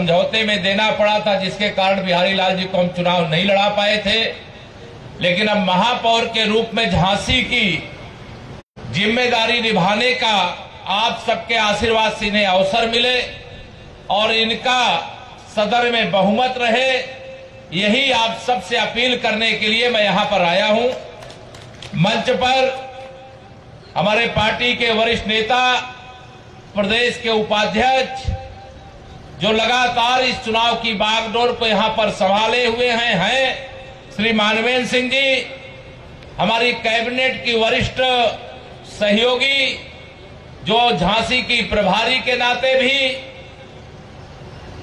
समझौते में देना पड़ा था, जिसके कारण बिहारी लाल जी को हम चुनाव नहीं लड़ा पाए थे। लेकिन अब महापौर के रूप में झांसी की जिम्मेदारी निभाने का आप सबके आशीर्वाद से इन्हें अवसर मिले और इनका सदन में बहुमत रहे, यही आप सबसे अपील करने के लिए मैं यहां पर आया हूं। मंच पर हमारे पार्टी के वरिष्ठ नेता, प्रदेश के उपाध्यक्ष, जो लगातार इस चुनाव की बागडोर को यहां पर संभाले हुए हैं श्री मानवेंद्र सिंह जी, हमारी कैबिनेट की वरिष्ठ सहयोगी जो झांसी की प्रभारी के नाते भी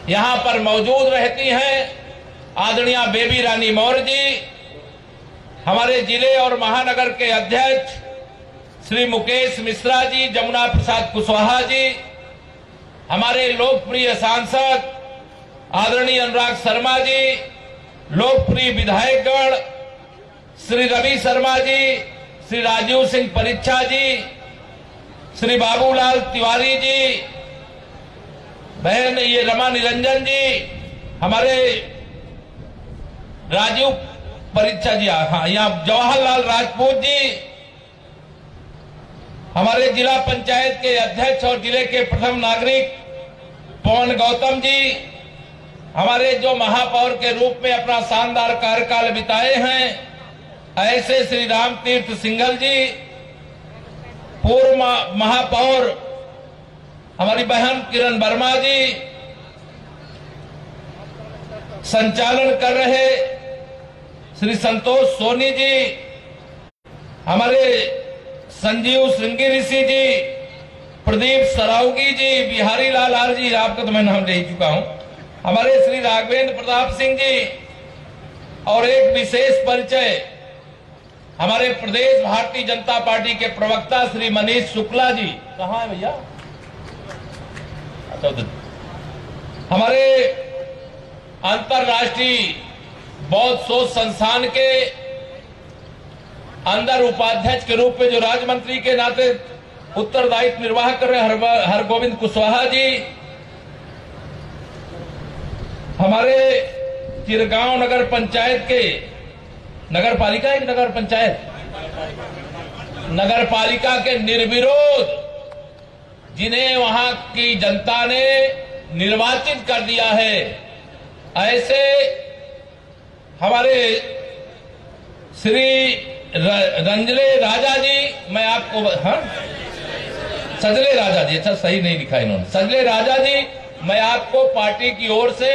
यहां पर मौजूद रहती हैं, आदरणीय बेबी रानी मौर्य जी, हमारे जिले और महानगर के अध्यक्ष श्री मुकेश मिश्रा जी, जमुना प्रसाद कुशवाहा जी, हमारे लोकप्रिय सांसद आदरणीय अनुराग शर्मा जी, लोकप्रिय विधायकगण श्री रवि शर्मा जी, श्री राजीव सिंह परीक्षा जी, श्री बाबूलाल तिवारी जी, बहन ये रमा निरंजन जी, हमारे राजीव परीक्षा जी, हाँ यहाँ जवाहरलाल राजपूत जी, हमारे जिला पंचायत के अध्यक्ष और जिले के प्रथम नागरिक पवन गौतम जी, हमारे जो महापौर के रूप में अपना शानदार कार्यकाल बिताए हैं ऐसे श्री राम तीर्थ सिंघल जी, पूर्व महापौर हमारी बहन किरण वर्मा जी, संचालन कर रहे श्री संतोष सोनी जी, हमारे संजीव श्रृंगी ऋषि जी, प्रदीप सरावगी जी, बिहारी लाल आर जी, आपका तो मैं नाम ले चुका हूं, हमारे श्री राघवेंद्र प्रताप सिंह जी, और एक विशेष परिचय हमारे प्रदेश भारतीय जनता पार्टी के प्रवक्ता श्री मनीष शुक्ला जी, कहाँ है भैया? अच्छा, हमारे अंतर्राष्ट्रीय बौद्ध शोध संस्थान के अंदर उपाध्यक्ष के रूप में जो राज्य मंत्री के नाते उत्तरदायित्व निर्वाह कर रहे हरगोविंद कुशवाहा जी, हमारे चिरगांव नगर पंचायत के नगर पालिका के निर्विरोध जिन्हें वहां की जनता ने निर्वाचित कर दिया है, ऐसे हमारे श्री रंजले राजा जी, मैं आपको सजले राजा जी, अच्छा सही नहीं लिखा इन्होंने, सजले राजा जी, मैं आपको पार्टी की ओर से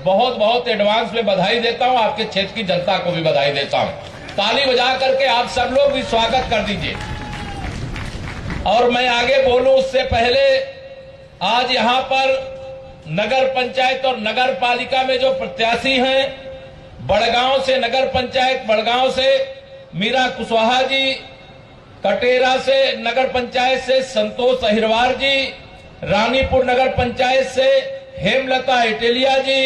बहुत बहुत एडवांस में बधाई देता हूं, आपके क्षेत्र की जनता को भी बधाई देता हूं। ताली बजा करके आप सब लोग भी स्वागत कर दीजिए। और मैं आगे बोलूं उससे पहले आज यहां पर नगर पंचायत और नगर पालिका में जो प्रत्याशी हैं, बड़गांव से नगर पंचायत बड़गांव से मीरा कुशवाहा जी, कटेरा से नगर पंचायत से संतोष अहिरवार जी, रानीपुर नगर पंचायत से हेमलता इटेलिया जी,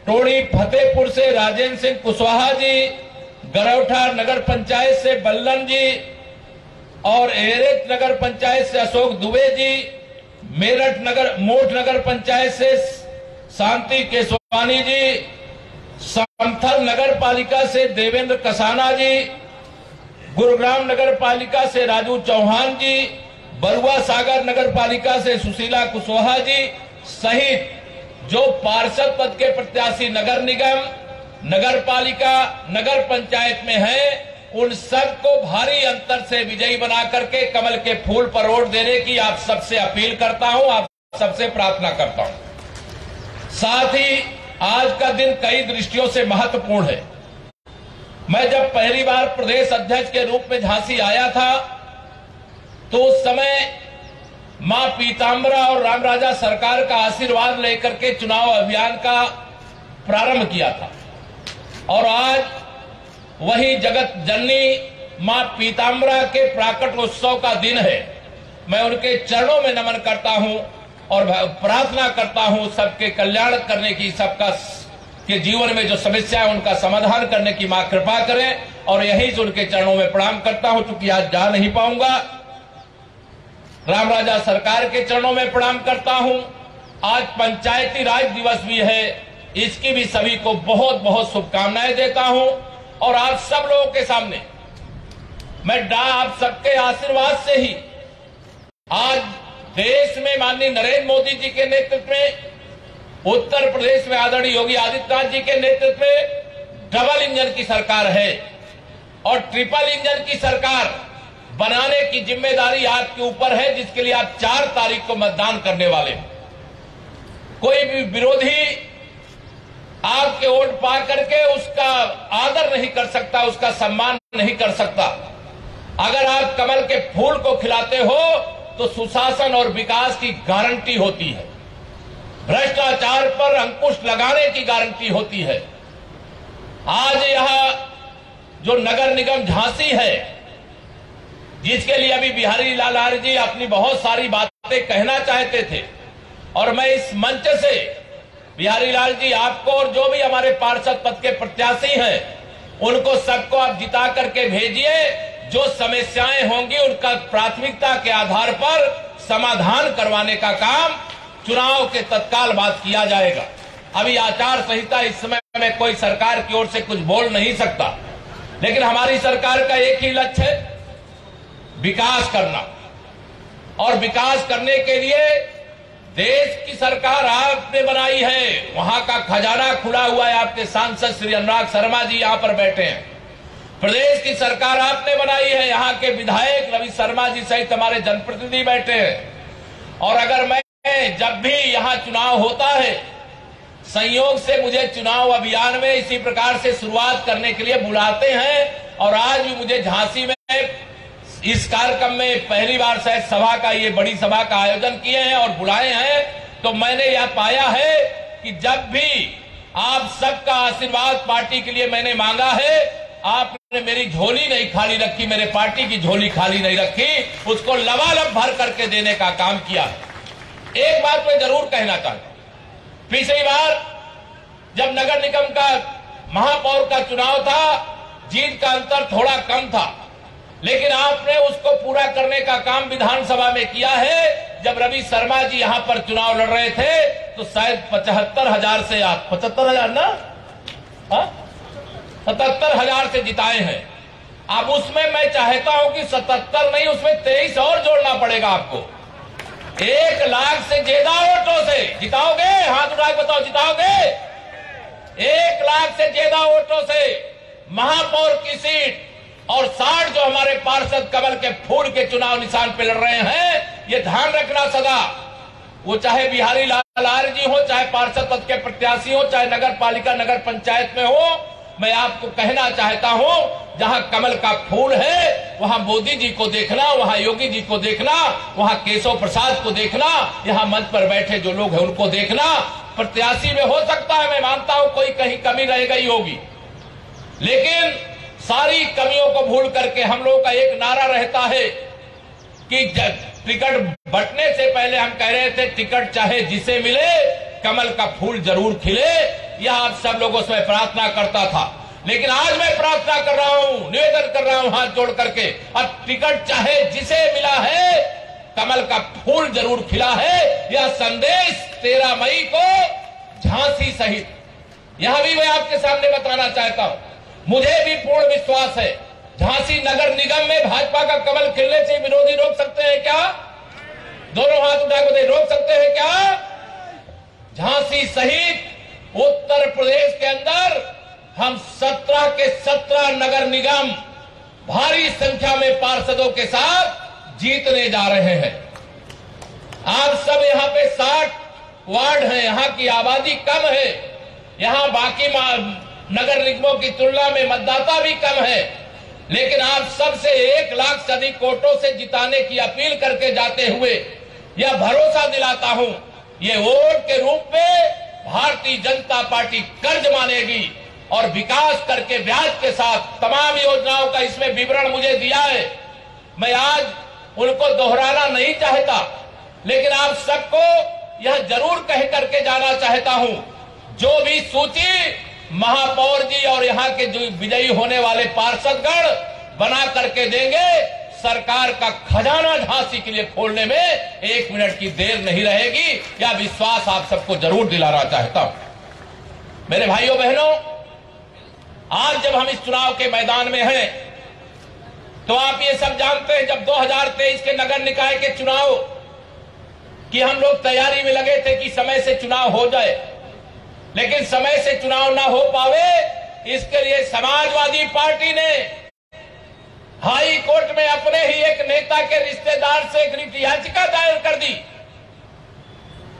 टोड़ी फतेहपुर से राजेंद्र सिंह कुशवाहा जी, गरौठा नगर पंचायत से बल्लन जी, और एरेत नगर पंचायत से अशोक दुबे जी, मेरठ मोठ नगर पंचायत से शांति केसवानी जी, समथल नगर पालिका से देवेंद्र कसाना जी, गुरुग्राम नगर पालिका से राजू चौहान जी, बरुआ सागर नगर पालिका से सुशीला कुशवाहा जी सहित जो पार्षद पद के प्रत्याशी नगर निगम, नगर पालिका, नगर पंचायत में हैं, उन सबको भारी अंतर से विजयी बना करके कमल के फूल पर वोट देने की आप सबसे अपील करता हूं, आप सबसे प्रार्थना करता हूं। साथ ही आज का दिन कई दृष्टियों से महत्वपूर्ण है। मैं जब पहली बार प्रदेश अध्यक्ष के रूप में झांसी आया था तो उस समय मां पीताम्बरा और रामराजा सरकार का आशीर्वाद लेकर के चुनाव अभियान का प्रारंभ किया था, और आज वही जगत जननी मां पीताम्बरा के प्राकटोत्सव का दिन है। मैं उनके चरणों में नमन करता हूं और प्रार्थना करता हूं सबके कल्याण करने की, सबका के जीवन में जो समस्या है उनका समाधान करने की मां कृपा करें, और यही से उनके चरणों में प्रणाम करता हूं। चूंकि आज जा नहीं पाऊंगा, रामराजा सरकार के चरणों में प्रणाम करता हूं, आज पंचायती राज दिवस भी है, इसकी भी सभी को बहुत बहुत शुभकामनाएं देता हूं। और आप सब लोगों के सामने मैं आप सबके आशीर्वाद से ही आज देश में माननीय नरेंद्र मोदी जी के नेतृत्व में, उत्तर प्रदेश में आदरणीय योगी आदित्यनाथ जी के नेतृत्व में डबल इंजन की सरकार है और ट्रिपल इंजन की सरकार बनाने की जिम्मेदारी आपके ऊपर है, जिसके लिए आप 4 तारीख को मतदान करने वाले हैं। कोई भी विरोधी आपके वोट पा करके उसका आदर नहीं कर सकता, उसका सम्मान नहीं कर सकता। अगर आप कमल के फूल को खिलाते हो तो सुशासन और विकास की गारंटी होती है, भ्रष्टाचार पर अंकुश लगाने की गारंटी होती है। आज यहां जो नगर निगम झांसी है, जिसके लिए अभी बिहारी लाल जी अपनी बहुत सारी बातें कहना चाहते थे, और मैं इस मंच से बिहारी लाल जी आपको और जो भी हमारे पार्षद पद के प्रत्याशी हैं उनको सबको आप जिता करके भेजिए। जो समस्याएं होंगी उनका प्राथमिकता के आधार पर समाधान करवाने का काम चुनाव के तत्काल बाद किया जाएगा। अभी आचार संहिता इस समय में कोई सरकार की ओर से कुछ बोल नहीं सकता, लेकिन हमारी सरकार का एक ही लक्ष्य है, विकास करना। और विकास करने के लिए देश की सरकार आपने बनाई है, वहां का खजाना खुला हुआ है। आपके सांसद श्री अनुराग शर्मा जी यहां पर बैठे हैं। प्रदेश की सरकार आपने बनाई है, यहाँ के विधायक रवि शर्मा जी सहित हमारे जनप्रतिनिधि बैठे हैं। और अगर मैं जब भी यहाँ चुनाव होता है, संयोग से मुझे चुनाव अभियान में इसी प्रकार से शुरुआत करने के लिए बुलाते हैं, और आज भी मुझे झांसी में इस कार्यक्रम में पहली बार शायद सभा का, ये बड़ी सभा का आयोजन किए हैं और बुलाए हैं, तो मैंने यह पाया है कि जब भी आप सबका आशीर्वाद पार्टी के लिए मैंने मांगा है, आपने मेरी झोली नहीं खाली रखी, मेरे पार्टी की झोली खाली नहीं रखी, उसको लबालब भर करके देने का काम किया। एक बात मैं जरूर कहना चाहता हूं, पिछली बार जब नगर निगम का महापौर का चुनाव था, जीत का अंतर थोड़ा कम था, लेकिन आपने उसको पूरा करने का काम विधानसभा में किया है। जब रवि शर्मा जी यहां पर चुनाव लड़ रहे थे तो शायद 75,000 से, आप 75,000 ना, 77,000 से जिताए हैं। अब उसमें मैं चाहता हूं कि 77 नहीं, उसमें 23 और जोड़ना पड़ेगा आपको। 1 लाख से ज्यादा वोटों से जिताओगे? हाथ उठा के बताओ, जिताओगे? 1 लाख से ज्यादा वोटों से महापौर की सीट और 60 जो हमारे पार्षद कमल के फूल के चुनाव निशान पे लड़ रहे हैं, ये ध्यान रखना सदा, वो चाहे बिहारी लाल जी हो, चाहे पार्षद पद के प्रत्याशी हो, चाहे नगर पालिका नगर पंचायत में हो। मैं आपको कहना चाहता हूं, जहां कमल का फूल है वहां मोदी जी को देखना, वहां योगी जी को देखना, वहां केशव प्रसाद को देखना, यहां मंच पर बैठे जो लोग हैं उनको देखना। प्रत्याशी में हो सकता है, मैं मानता हूं कोई कहीं कमी रह गई होगी, लेकिन सारी कमियों को भूल करके हम लोगों का एक नारा रहता है कि टिकट बंटने से पहले हम कह रहे थे, टिकट चाहे जिसे मिले कमल का फूल जरूर खिले। यह आप सब लोगों से मैं प्रार्थना करता था, लेकिन आज मैं प्रार्थना कर रहा हूं, निवेदन कर रहा हूं हाथ जोड़ करके, अब टिकट चाहे जिसे मिला है, कमल का फूल जरूर खिला है। यह संदेश 13 मई को झांसी सहित यह भी मैं आपके सामने बताना चाहता हूं। मुझे भी पूर्ण विश्वास है, झांसी नगर निगम में भाजपा का कमल खिलने से विरोधी रोक सकते हैं क्या? दोनों हाथ उठा कर रोक सकते हैं क्या? झांसी सहित उत्तर प्रदेश के अंदर हम 17 के 17 नगर निगम भारी संख्या में पार्षदों के साथ जीतने जा रहे हैं। आप सब यहां पे 60 वार्ड हैं, यहां की आबादी कम है, यहां बाकी नगर निगमों की तुलना में मतदाता भी कम है, लेकिन आप सबसे 1 लाख से अधिक वोटों से जिताने की अपील करके जाते हुए यह भरोसा दिलाता हूं, ये वोट के रूप में भारतीय जनता पार्टी कर्ज मानेगी और विकास करके ब्याज के साथ तमाम योजनाओं का इसमें विवरण मुझे दिया है। मैं आज उनको दोहराना नहीं चाहता, लेकिन आप सबको यह जरूर कह करके जाना चाहता हूं, जो भी सूची महापौर जी और यहां के जो विजयी होने वाले पार्षदगण बना करके देंगे, सरकार का खजाना झांसी के लिए खोलने में 1 मिनट की देर नहीं रहेगी। यह विश्वास आप सबको जरूर दिलाना चाहता हूं। मेरे भाइयों बहनों, आज जब हम इस चुनाव के मैदान में हैं तो आप ये सब जानते हैं, जब 2023 के नगर निकाय के चुनाव की हम लोग तैयारी में लगे थे कि समय से चुनाव हो जाए, लेकिन समय से चुनाव ना हो पावे, इसके लिए समाजवादी पार्टी ने हाई कोर्ट में अपने ही एक नेता के रिश्तेदार से एक रिट याचिका दायर कर दी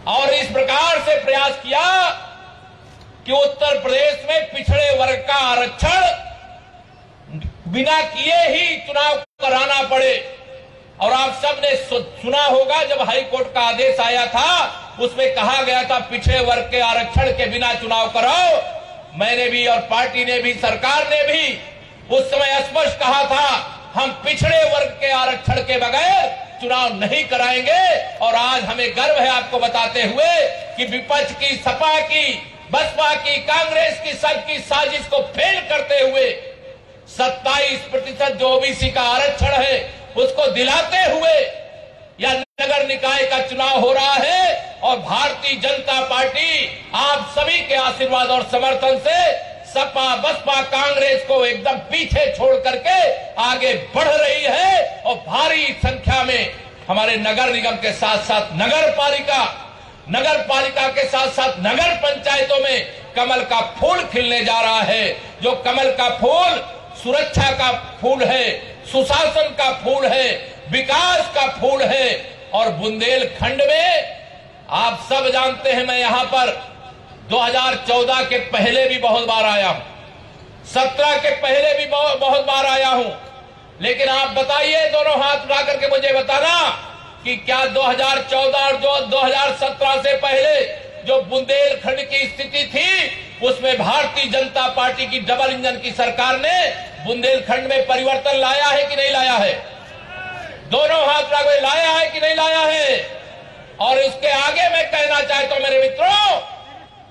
और इस प्रकार से प्रयास किया कि उत्तर प्रदेश में पिछड़े वर्ग का आरक्षण बिना किए ही चुनाव कराना पड़े। और आप सबने सुना होगा, जब हाई कोर्ट का आदेश आया था उसमें कहा गया था पिछड़े वर्ग के आरक्षण के बिना चुनाव कराओ। मैंने भी और पार्टी ने भी, सरकार ने भी उस समय स्पष्ट कहा था हम पिछड़े वर्ग के आरक्षण के बगैर चुनाव नहीं कराएंगे। और आज हमें गर्व है आपको बताते हुए कि विपक्ष की, सपा की, बसपा की, कांग्रेस की, सबकी साजिश को फेल करते हुए 27% जो ओबीसी का आरक्षण है उसको दिलाते हुए यह नगर निकाय का चुनाव हो रहा है। और भारतीय जनता पार्टी आप सभी के आशीर्वाद और समर्थन से सपा, बसपा, कांग्रेस को एकदम पीछे छोड़ करके आगे बढ़ रही है। और भारी संख्या में हमारे नगर निगम के साथ साथ नगर पालिका के साथ साथ नगर पंचायतों में कमल का फूल खिलने जा रहा है। जो कमल का फूल सुरक्षा का फूल है, सुशासन का फूल है, विकास का फूल है। और बुंदेलखंड में आप सब जानते हैं, मैं यहां पर 2014 के पहले भी बहुत बार आया हूं, 17 के पहले भी बहुत बार आया हूं, लेकिन आप बताइए, दोनों हाथ उठा करके मुझे बताना कि क्या 2014 और 2017 से पहले जो बुंदेलखंड की स्थिति थी उसमें भारतीय जनता पार्टी की डबल इंजन की सरकार ने बुंदेलखंड में परिवर्तन लाया है कि नहीं लाया है? दोनों हाथ उठा कर लाया है कि नहीं लाया है? और इसके आगे मैं कहना चाहता हूं मेरे मित्रों,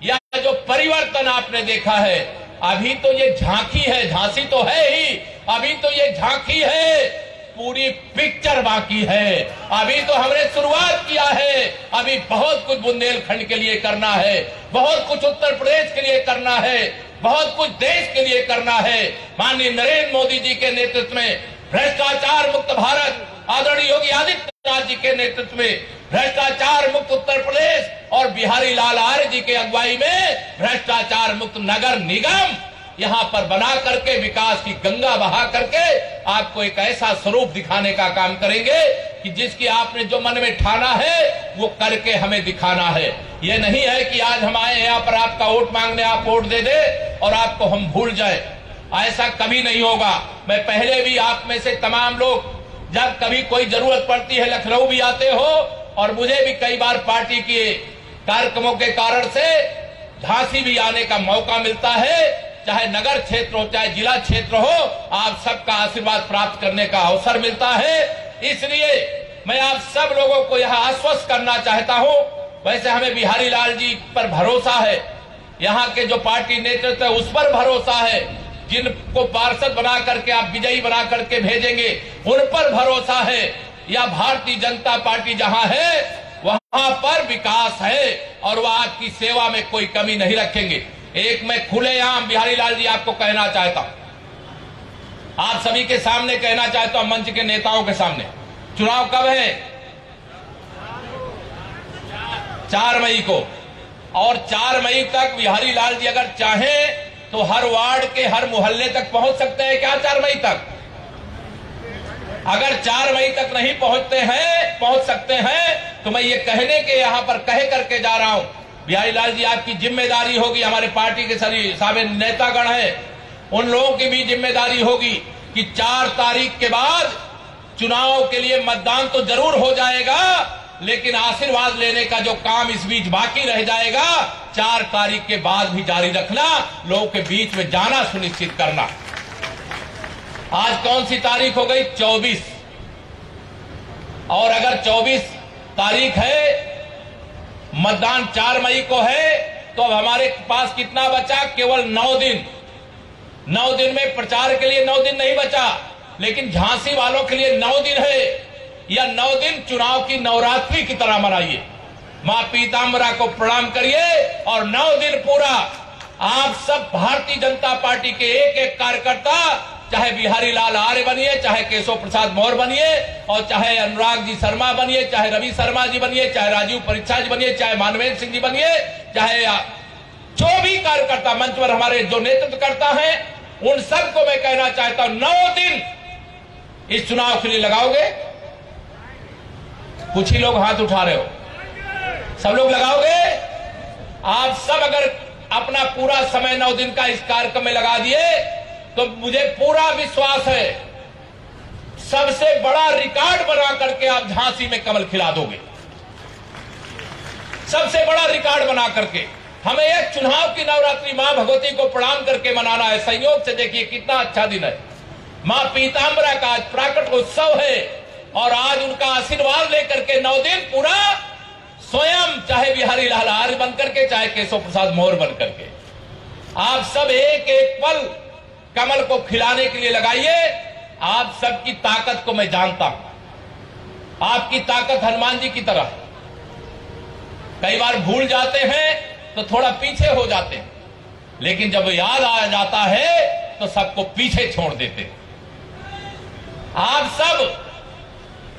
यह जो परिवर्तन आपने देखा है, अभी तो ये झांकी है, झांसी तो है ही, अभी तो ये झांकी है, पूरी पिक्चर बाकी है। अभी तो हमने शुरुआत किया है, अभी बहुत कुछ बुंदेलखंड के लिए करना है, बहुत कुछ उत्तर प्रदेश के लिए करना है, बहुत कुछ देश के लिए करना है। माननीय नरेंद्र मोदी जी के नेतृत्व में भ्रष्टाचार मुक्त भारत, आदरणीय योगी आदित्यनाथ जी के नेतृत्व में भ्रष्टाचार मुक्त उत्तर प्रदेश और बिहारी लाल आर्य जी के अगुवाई में भ्रष्टाचार मुक्त नगर निगम यहां पर बना करके विकास की गंगा बहा करके आपको एक ऐसा स्वरूप दिखाने का काम करेंगे कि जिसकी आपने जो मन में ठाना है वो करके हमें दिखाना है। ये नहीं है कि आज हम आए यहाँ पर आपका वोट मांगने, आप वोट दे दे और आपको हम भूल जाए, ऐसा कभी नहीं होगा। मैं पहले भी आप में से तमाम लोग जब कभी कोई जरूरत पड़ती है लखनऊ भी आते हो, और मुझे भी कई बार पार्टी के कार्यक्रमों के कारण से झांसी भी आने का मौका मिलता है, चाहे नगर क्षेत्र हो चाहे जिला क्षेत्र हो, आप सबका आशीर्वाद प्राप्त करने का अवसर मिलता है। इसलिए मैं आप सब लोगों को यह आश्वस्त करना चाहता हूं, वैसे हमें बिहारी लाल जी पर भरोसा है, यहाँ के जो पार्टी नेतृत्व है उस पर भरोसा है, जिनको पार्षद बना करके आप विजयी बना करके भेजेंगे उन पर भरोसा है। या भारतीय जनता पार्टी जहां है वहां पर विकास है और वह आपकी सेवा में कोई कमी नहीं रखेंगे। एक मैं खुलेआम बिहारी लाल जी आपको कहना चाहता हूं, आप सभी के सामने कहना चाहता हूं, मंच के नेताओं के सामने, चुनाव कब है? 4 मई को। और 4 मई तक बिहारी लाल जी अगर चाहें तो हर वार्ड के हर मोहल्ले तक पहुंच सकते हैं क्या? 4 मई तक? अगर 4 मई तक नहीं पहुंच सकते हैं तो मैं ये कहने के यहां पर कह करके जा रहा हूं, बिहारी लाल जी आपकी जिम्मेदारी होगी, हमारे पार्टी के सभी सारे नेतागण हैं उन लोगों की भी जिम्मेदारी होगी कि 4 तारीख के बाद चुनाव के लिए मतदान तो जरूर हो जाएगा, लेकिन आशीर्वाद लेने का जो काम इस बीच बाकी रह जाएगा 4 तारीख के बाद भी जारी रखना, लोगों के बीच में जाना सुनिश्चित करना। आज कौन सी तारीख हो गई? 24। और अगर 24 तारीख है, मतदान 4 मई को है, तो अब हमारे पास कितना बचा? केवल 9 दिन। 9 दिन में प्रचार के लिए 9 दिन नहीं बचा, लेकिन झांसी वालों के लिए 9 दिन है, या 9 दिन चुनाव की नवरात्रि की तरह मनाइए। मां पीताम्बरा को प्रणाम करिए और 9 दिन पूरा आप सब भारतीय जनता पार्टी के एक एक कार्यकर्ता, चाहे बिहारी लाल आर्य बनिए, चाहे केशव प्रसाद मौर्य बनिए, और चाहे अनुराग जी शर्मा बनिए, चाहे रवि शर्मा जी बनिए, चाहे राजीव परीक्षा जी बनिए, चाहे मानवेंद्र सिंह जी बनिए, चाहे जो भी कार्यकर्ता मंच पर हमारे जो नेतृत्व करता है, उन सबको मैं कहना चाहता हूं 9 दिन इस चुनाव के लिए लगाओगे। कुछ ही लोग हाथ उठा रहे हो, सब लोग लगाओगे? आप सब अगर अपना पूरा समय 9 दिन का इस कार्यक्रम में लगा दिए तो मुझे पूरा विश्वास है सबसे बड़ा रिकॉर्ड बना करके आप झांसी में कमल खिला दोगे। सबसे बड़ा रिकॉर्ड बना करके हमें एक चुनाव की नवरात्रि मां भगवती को प्रणाम करके मनाना है। संयोग से देखिए कितना अच्छा दिन है, मां पीताम्बरा का आज प्राकट उत्सव है और आज उनका आशीर्वाद लेकर के 9 दिन पूरा स्वयं, चाहे बिहारी लाल आर्य बनकर के, चाहे केशव प्रसाद मौर्य बनकर के, आप सब एक एक पल कमल को खिलाने के लिए लगाइए। आप सबकी ताकत को मैं जानता हूं, आपकी ताकत हनुमान जी की तरह। कई बार भूल जाते हैं तो थोड़ा पीछे हो जाते हैं, लेकिन जब याद आ जाता है तो सबको पीछे छोड़ देते। आप सब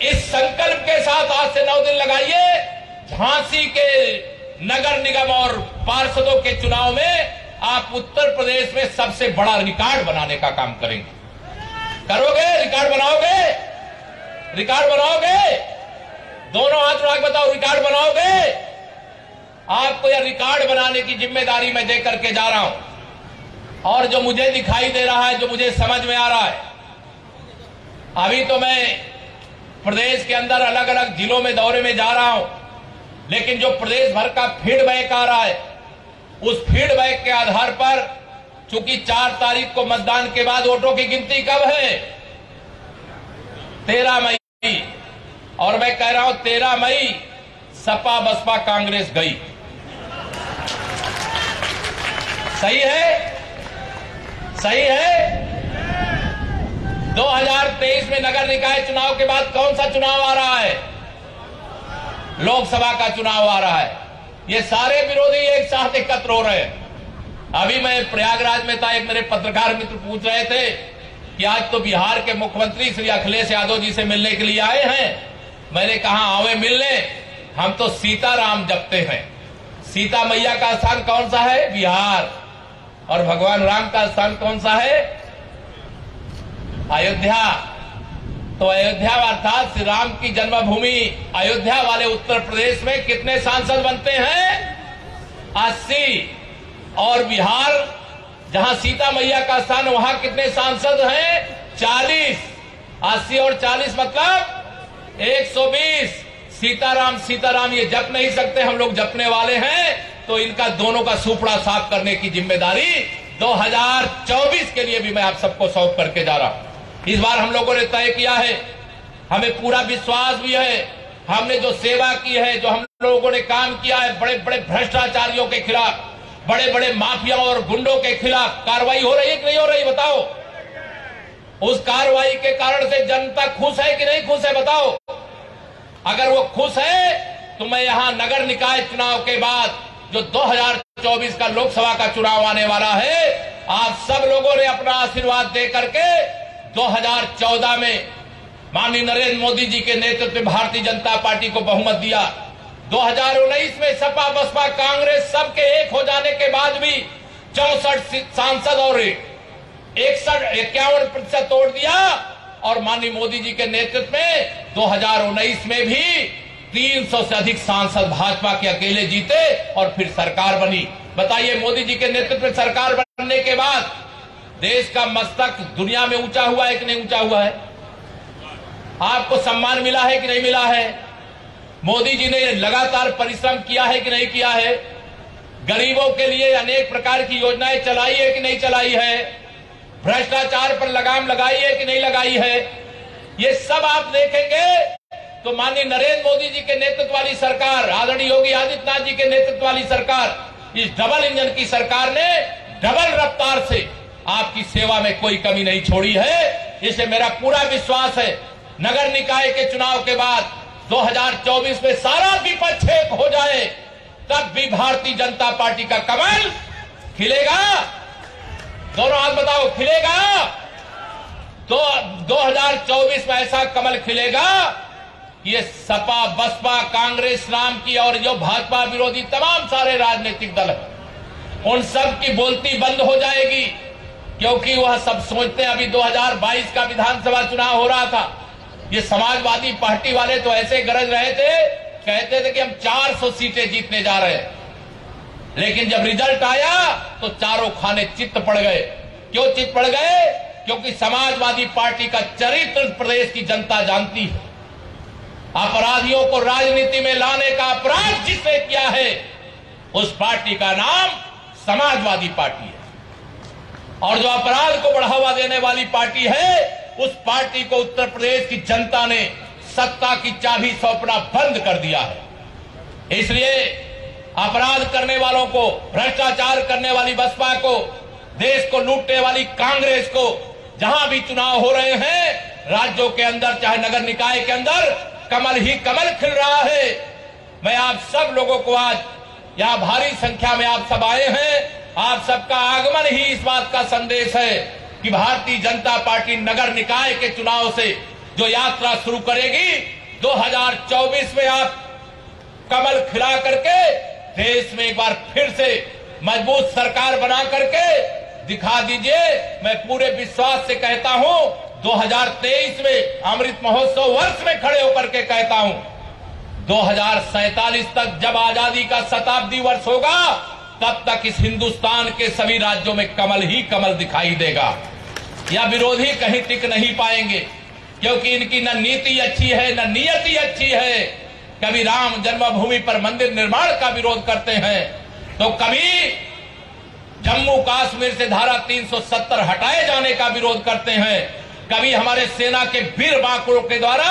इस संकल्प के साथ आज से 9 दिन लगाइए, झांसी के नगर निगम और पार्षदों के चुनाव में आप उत्तर प्रदेश में सबसे बड़ा रिकॉर्ड बनाने का काम करेंगे। करोगे? रिकॉर्ड बनाओगे? रिकॉर्ड बनाओगे? दोनों हाथ उठा के बताओ, रिकॉर्ड बनाओगे? आपको यह रिकॉर्ड बनाने की जिम्मेदारी मैं दे करके जा रहा हूं। और जो मुझे दिखाई दे रहा है, जो मुझे समझ में आ रहा है, अभी तो मैं प्रदेश के अंदर अलग अलग जिलों में दौरे में जा रहा हूं, लेकिन जो प्रदेश भर का फीडबैक आ रहा है, उस फीडबैक के आधार पर, चूंकि 4 तारीख को मतदान के बाद वोटों की गिनती कब है? 13 मई। और मैं कह रहा हूं 13 मई सपा बसपा कांग्रेस गई। सही है? सही है? 2023 में नगर निकाय चुनाव के बाद कौन सा चुनाव आ रहा है? लोकसभा का चुनाव आ रहा है। ये सारे विरोधी एक साथ एकत्र हो रहे हैं। अभी मैं प्रयागराज में था, एक मेरे पत्रकार मित्र पूछ रहे थे कि आज तो बिहार के मुख्यमंत्री श्री अखिलेश यादव जी से मिलने के लिए आए हैं। मैंने कहा आवे मिलने, हम तो सीताराम जपते हैं। सीता मैया का स्थान कौन सा है? बिहार। और भगवान राम का स्थान कौन सा है? अयोध्या। तो अयोध्या अर्थात श्री राम की जन्मभूमि अयोध्या वाले उत्तर प्रदेश में कितने सांसद बनते हैं? 80। और बिहार जहां सीता मैया का स्थान, वहां कितने सांसद हैं? 40। 80 और 40 मतलब 120। सीताराम सीताराम ये जप नहीं सकते, हम लोग जपने वाले हैं। तो इनका दोनों का सुपड़ा साफ करने की जिम्मेदारी 2024 के लिए भी मैं आप सबको सौंप करके जा रहा हूं। इस बार हम लोगों ने तय किया है, हमें पूरा विश्वास भी है, हमने जो सेवा की है, जो हम लोगों ने काम किया है, बड़े बड़े भ्रष्टाचारियों के खिलाफ, बड़े बड़े माफियाओं और गुंडों के खिलाफ कार्रवाई हो रही है कि नहीं हो रही? बताओ। उस कार्रवाई के कारण से जनता खुश है कि नहीं खुश है? बताओ। अगर वो खुश है तो मैं यहां नगर निकाय चुनाव के बाद जो 2024 का लोकसभा का चुनाव आने वाला है, आप सब लोगों ने अपना आशीर्वाद दे करके 2014 में माननीय नरेंद्र मोदी जी के नेतृत्व में भारतीय जनता पार्टी को बहुमत दिया। 2019 में सपा बसपा कांग्रेस सबके एक हो जाने के बाद भी 64 सांसद और 51% तोड़ दिया। और माननीय मोदी जी के नेतृत्व में 2019 में भी 300 से अधिक सांसद भाजपा के अकेले जीते और फिर सरकार बनी। बताइए, मोदी जी के नेतृत्व में सरकार बनने के बाद देश का मस्तक दुनिया में ऊंचा हुआ है कि नहीं ऊंचा हुआ है? आपको सम्मान मिला है कि नहीं मिला है? मोदी जी ने लगातार परिश्रम किया है कि नहीं किया है? गरीबों के लिए अनेक प्रकार की योजनाएं चलाई है कि नहीं चलाई है? भ्रष्टाचार पर लगाम लगाई है कि नहीं लगाई है? ये सब आप देखेंगे तो माननीय नरेंद्र मोदी जी के नेतृत्व वाली सरकार, आदरणीय योगी आदित्यनाथ जी के नेतृत्व वाली सरकार, इस डबल इंजन की सरकार ने डबल रफ्तार से आपकी सेवा में कोई कमी नहीं छोड़ी है। इससे मेरा पूरा विश्वास है नगर निकाय के चुनाव के बाद 2024 में सारा विपक्ष एक हो जाए, तब भी भारतीय जनता पार्टी का कमल खिलेगा। दोनों हाथ बताओ, खिलेगा? तो 2024 में ऐसा कमल खिलेगा कि ये सपा, बसपा, कांग्रेस नाम की और जो भाजपा विरोधी तमाम सारे राजनीतिक दल हैं, उन सब की बोलती बंद हो जाएगी। क्योंकि वह सब सोचते हैं, अभी 2022 का विधानसभा चुनाव हो रहा था, ये समाजवादी पार्टी वाले तो ऐसे गरज रहे थे, कहते थे कि हम 400 सीटें जीतने जा रहे हैं। लेकिन जब रिजल्ट आया तो चारों खाने चित्त पड़ गए। क्यों चित्त पड़ गए? क्योंकि समाजवादी पार्टी का चरित्र प्रदेश की जनता जानती है। अपराधियों को राजनीति में लाने का अपराध जिसने किया है, उस पार्टी का नाम समाजवादी पार्टी है। और जो अपराध को बढ़ावा देने वाली पार्टी है, उस पार्टी को उत्तर प्रदेश की जनता ने सत्ता की चाबी सौंपना बंद कर दिया है। इसलिए अपराध करने वालों को, भ्रष्टाचार करने वाली बसपा को, देश को लूटने वाली कांग्रेस को, जहां भी चुनाव हो रहे हैं राज्यों के अंदर, चाहे नगर निकाय के अंदर, कमल ही कमल खिल रहा है। मैं आप सब लोगों को, आज यहां भारी संख्या में आप सब आए हैं, आप सबका आगमन ही इस बात का संदेश है कि भारतीय जनता पार्टी नगर निकाय के चुनाव से जो यात्रा शुरू करेगी, 2024 में आप कमल खिला करके देश में एक बार फिर से मजबूत सरकार बना करके दिखा दीजिए। मैं पूरे विश्वास से कहता हूं, 2023 में अमृत महोत्सव वर्ष में खड़े होकर के कहता हूं, 2047 तक जब आजादी का शताब्दी वर्ष होगा, तब तक इस हिंदुस्तान के सभी राज्यों में कमल ही कमल दिखाई देगा। या विरोधी कहीं टिक नहीं पाएंगे, क्योंकि इनकी न नीति अच्छी है, न नियति अच्छी है। कभी राम जन्मभूमि पर मंदिर निर्माण का विरोध करते हैं, तो कभी जम्मू कश्मीर से धारा 370 हटाए जाने का विरोध करते हैं, कभी हमारे सेना के वीर बांकुरों के द्वारा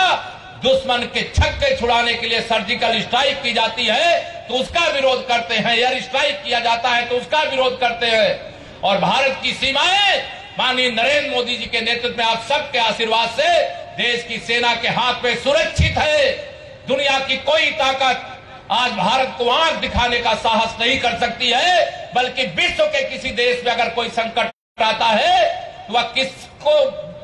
दुश्मन के छक्के छुड़ाने के लिए सर्जिकल स्ट्राइक की जाती है तो उसका विरोध करते हैं, एयर स्ट्राइक किया जाता है तो उसका विरोध करते हैं। और भारत की सीमाएं माननीय नरेंद्र मोदी जी के नेतृत्व में आप सबके आशीर्वाद से देश की सेना के हाथ में सुरक्षित है। दुनिया की कोई ताकत आज भारत को आंख दिखाने का साहस नहीं कर सकती है, बल्कि विश्व के किसी देश में अगर कोई संकट आता है तो वह किसको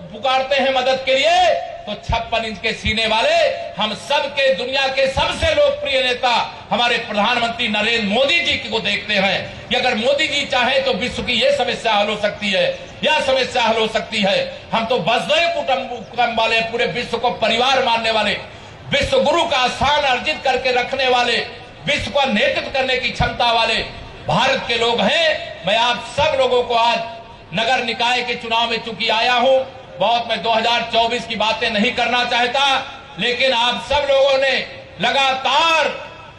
पुकारते हैं मदद के लिए? तो 56 इंच के सीने वाले हम सब के दुनिया के सबसे लोकप्रिय नेता हमारे प्रधानमंत्री नरेंद्र मोदी जी को देखते हैं कि अगर मोदी जी चाहे तो विश्व की यह समस्या हल हो सकती है, यह समस्या हल हो सकती है। हम तो वसुधैव कुटुंबकम वाले, पूरे विश्व को परिवार मानने वाले, विश्व गुरु का स्थान अर्जित करके रखने वाले, विश्व का नेतृत्व करने की क्षमता वाले भारत के लोग हैं। मैं आप सब लोगों को आज नगर निकाय के चुनाव में चूंकि आया हूं, बहुत मैं 2024 की बातें नहीं करना चाहता, लेकिन आप सब लोगों ने लगातार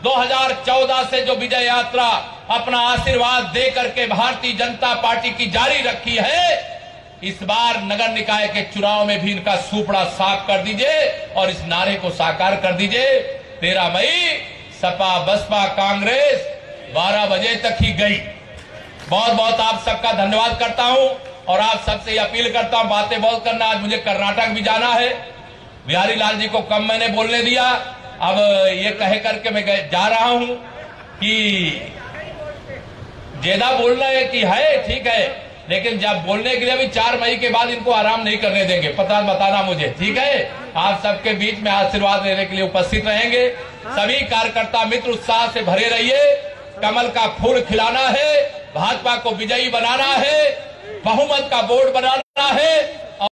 2014 से जो विजय यात्रा अपना आशीर्वाद दे करके भारतीय जनता पार्टी की जारी रखी है, इस बार नगर निकाय के चुनाव में भी इनका सुपड़ा साफ कर दीजिए और इस नारे को साकार कर दीजिए। 13 मई सपा, बसपा, कांग्रेस 12 बजे तक ही गई। बहुत बहुत आप सबका धन्यवाद करता हूं और आप सबसे अपील करता हूं, बातें बहुत करना। आज मुझे कर्नाटक भी जाना है, बिहारी लाल जी को कम मैंने बोलने दिया। अब ये कह करके मैं जा रहा हूं कि ज्यादा बोलना है कि है ठीक है, लेकिन जब बोलने के लिए भी 4 मई के बाद इनको आराम नहीं करने देंगे, पता बताना मुझे, ठीक है? आप सबके बीच में आशीर्वाद लेने के लिए उपस्थित रहेंगे। सभी कार्यकर्ता मित्र उत्साह से भरे रहिए। कमल का फूल खिलाना है, भाजपा को विजयी बनाना है, बहुमत का बोर्ड बनाना है।